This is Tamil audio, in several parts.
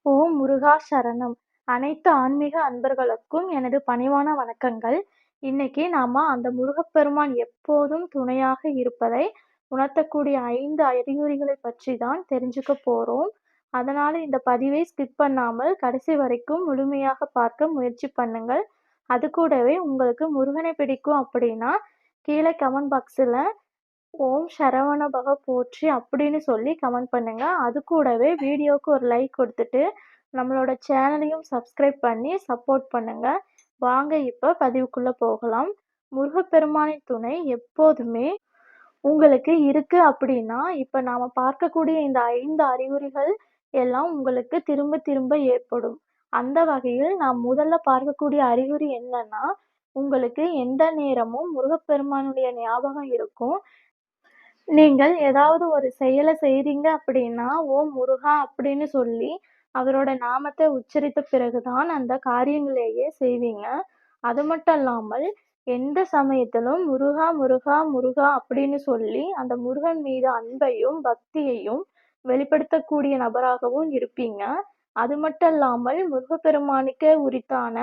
ஓம் முருகா சரணம்! அனைத்து ஆன்மீக அன்பர்களுக்கும் எனது பணிவான வணக்கங்கள். இன்னைக்கு நாம அந்த முருகப்பெருமான் எப்போதும் துணையாக இருப்பதை உணர்த்தக்கூடிய 5 அறிகுறிகளைப் பற்றி தான் தெரிஞ்சுக்கப் போறோம். அதனால இந்த பதிவை ஸ்கிப் பண்ணாமல் கடைசி வரைக்கும் முழுமையாக பார்க்க முயற்சி பண்ணுங்கள். அது கூடவே உங்களுக்கு முருகனை பிடிக்கும் அப்படின்னா, கீழே கமெண்ட் பாக்ஸ்ல ஓம் சரவணபவ போற்றி அப்படின்னு சொல்லி கமெண்ட் பண்ணுங்க. அது கூடவே வீடியோவுக்கு ஒரு லைக் கொடுத்துட்டு, நம்மளோட சேனலையும் சப்ஸ்கிரைப் பண்ணி சப்போர்ட் பண்ணுங்க. வாங்க இப்ப பதிவுக்குள்ள போகலாம். முருகப்பெருமானின் துணை எப்போதுமே உங்களுக்கு இருக்கு அப்படின்னா, இப்ப நாம பார்க்கக்கூடிய இந்த 5 அறிகுறிகள் எல்லாம் உங்களுக்கு திரும்ப திரும்ப ஏற்படும். அந்த வகையில் நாம் முதல்ல பார்க்கக்கூடிய அறிகுறி என்னன்னா, உங்களுக்கு எந்த நேரமும் முருகப்பெருமானுடைய ஞாபகம் இருக்கும். நீங்கள் ஏதாவது ஒரு செயல செய்றீங்க அப்படின்னா, "ஓம் முருகா" அப்படின்னு சொல்லி அவரோட நாமத்த உச்சரித்த பிறகு தான் அந்த காரியங்களையே செய்வீங்க. அது மட்டும் அல்லாமல், எந்த சமயத்திலும் "முருகா, முருகா, முருகா" அப்படின்னு சொல்லி அந்த முருகன் மீது அன்பையும், பக்தியையும் வெளிப்படுத்தக்கூடிய நபராகவும் இருப்பீங்க. அது மட்டும் இல்லாமல், முருகப்பெருமானுக்கே உரித்தான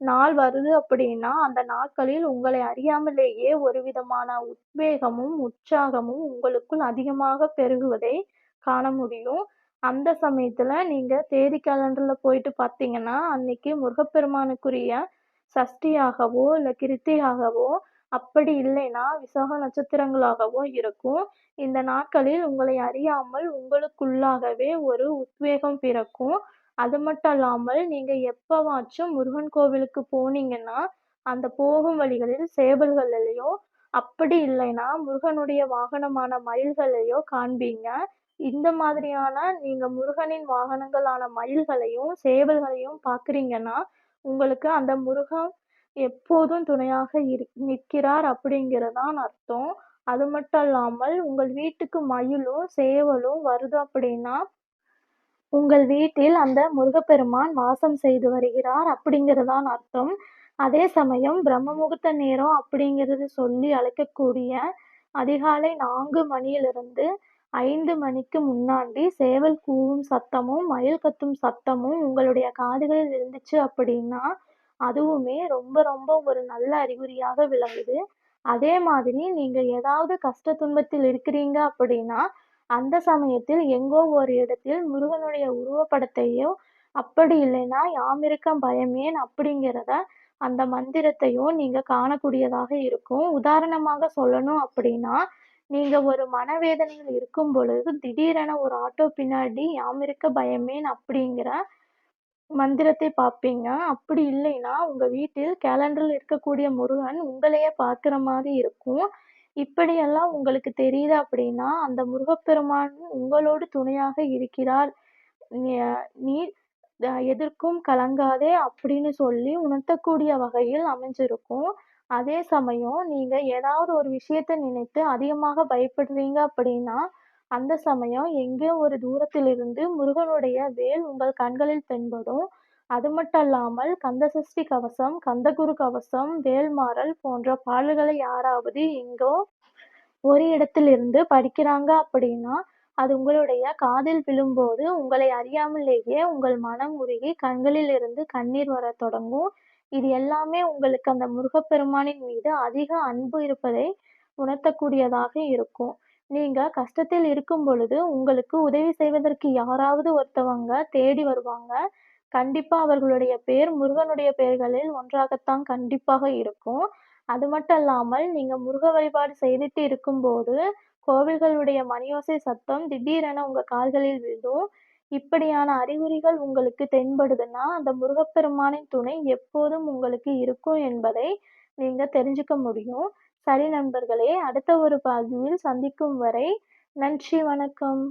நாள் வருது அப்படின்னா, அந்த நாட்களில் உங்களை அறியாமலேயே ஒரு விதமான உத்வேகமும், உற்சாகமும் உங்களுக்குள் அதிகமாக பெருகுவதை காண முடியும். அந்த சமயத்துல நீங்க தேதி கேலண்டர்ல போயிட்டு பார்த்தீங்கன்னா, அன்னைக்கு முருகப்பெருமானுக்குரிய சஷ்டியாகவோ, இல்ல கிருத்திகையாகவோ, அப்படி இல்லைன்னா விசாக நட்சத்திரங்களாகவோ இருக்கும். இந்த நாட்களில் உங்களை அறியாமல் உங்களுக்குள்ளாகவே ஒரு உத்வேகம் பிறக்கும். அது மட்டும் அல்லாமல், நீங்க எப்பவாச்சும் முருகன் கோவிலுக்கு போனீங்கன்னா, அந்த போகும் வழிகளில் சேவல்களையோ, அப்படி இல்லைன்னா முருகனுடைய வாகனமான மயில்களையோ காண்பீங்க. இந்த மாதிரியான நீங்க முருகனின் வாகனங்களான மயில்களையும், சேவல்களையும் பார்க்குறீங்கன்னா, உங்களுக்கு அந்த முருகன் எப்போதும் துணையாக நிற்கிறார் அப்படிங்கிறது தான் அர்த்தம். அது மட்டும் இல்லாமல், உங்கள் வீட்டுக்கு மயிலும், சேவலும் வருது அப்படின்னா, உங்கள் வீட்டில் அந்த முருகப்பெருமான் வாசம் செய்து வருகிறார் அப்படிங்கிறது தான் அர்த்தம். அதே சமயம் பிரம்ம முகூர்த்த நேரம் அப்படிங்கிறது சொல்லி அழைக்கக்கூடிய அதிகாலை 4 மணியிலிருந்து 5 மணிக்கு முன்னாடி சேவல் கூவும் சத்தமும், மயில் கத்தும் சத்தமும் உங்களுடைய காதுகளில் விழுந்துச்சு அப்படின்னா, அதுவுமே ரொம்ப ரொம்ப ஒரு நல்ல அறிகுறியாக விளங்குது. அதே மாதிரி நீங்க ஏதாவது கஷ்ட துன்பத்தில் இருக்கிறீங்க அப்படின்னா, அந்த சமயத்தில் எங்கோ ஒரு இடத்தில் முருகனுடைய உருவப்படத்தையோ, அப்படி இல்லைன்னா "யாமிருக்க பயமேன்" அப்படிங்கிறத அந்த மந்திரத்தையோ நீங்க காணக்கூடியதாக இருக்கும். உதாரணமாக சொல்லணும் அப்படின்னா, நீங்க ஒரு மனவேதனையில் இருக்கும் பொழுது திடீரென ஒரு ஆட்டோ பின்னாடி "யாமிருக்க பயமேன்" அப்படிங்கிற மந்திரத்தை பார்ப்பீங்க. அப்படி இல்லைன்னா, உங்க வீட்டில் கேலண்டர்ல இருக்கக்கூடிய முருகன் உங்களையே பார்க்குற மாரி இருக்கும். இப்படியெல்லாம் உங்களுக்கு தெரியுது அப்படின்னா, அந்த முருகப்பெருமான் உங்களோடு துணையாக இருக்கிறார். "நீ நீ எதற்கும் கலங்காதே" அப்படின்னு சொல்லி உணர்த்தக்கூடிய வகையில் அமைஞ்சிருக்கும். அதே சமயம் நீங்க ஏதாவது ஒரு விஷயத்த நினைத்து அதிகமாக பயப்படுறீங்க அப்படின்னா, அந்த சமயம் எங்கேயோ ஒரு தூரத்திலிருந்து முருகனுடைய வேல் உங்கள் கண்களில் தென்படும். அது மட்டும் அல்லாமல் கந்தசஷ்டி கவசம், கந்தகுரு கவசம், வேல்மாறல் போன்ற பாடல்களை யாராவது எங்கோ ஒரு இடத்திலிருந்து படிக்கிறாங்க அப்படின்னா, அது உங்களுடைய காதில் விழும்போது, உங்களை அறியாமலேயே உங்கள் மனம் உருகி கண்களில் இருந்து கண்ணீர் வரத் தொடங்கும். இது எல்லாமே உங்களுக்கு அந்த முருகப்பெருமானின் மீது அதிக அன்பு இருப்பதை உணர்த்தக்கூடியதாக இருக்கும். நீங்க கஷ்டத்தில் இருக்கும் பொழுது, உங்களுக்கு உதவி செய்வதற்கு யாராவது ஒருத்தவங்க தேடி வருவாங்க. கண்டிப்பா அவர்களுடைய பெயர் முருகனுடைய பெயர்களில் ஒன்றாகத்தான் கண்டிப்பாக இருக்கும். அது மட்டும் இல்லாமல், நீங்க முருக வழிபாடு செய்துட்டு இருக்கும்போது, கோவில்களுடைய மணியோசை சத்தம் திடீரென உங்க காதுகளில் விழும். இப்படியான அறிகுறிகள் உங்களுக்கு தென்படுதுன்னா, அந்த முருகப்பெருமானின் துணை எப்போதும் உங்களுக்கு இருக்கும் என்பதை நீங்க தெரிஞ்சுக்க முடியும். சரி நண்பர்களே, அடுத்த ஒரு பதிவில் சந்திக்கும் வரை நன்றி, வணக்கம்.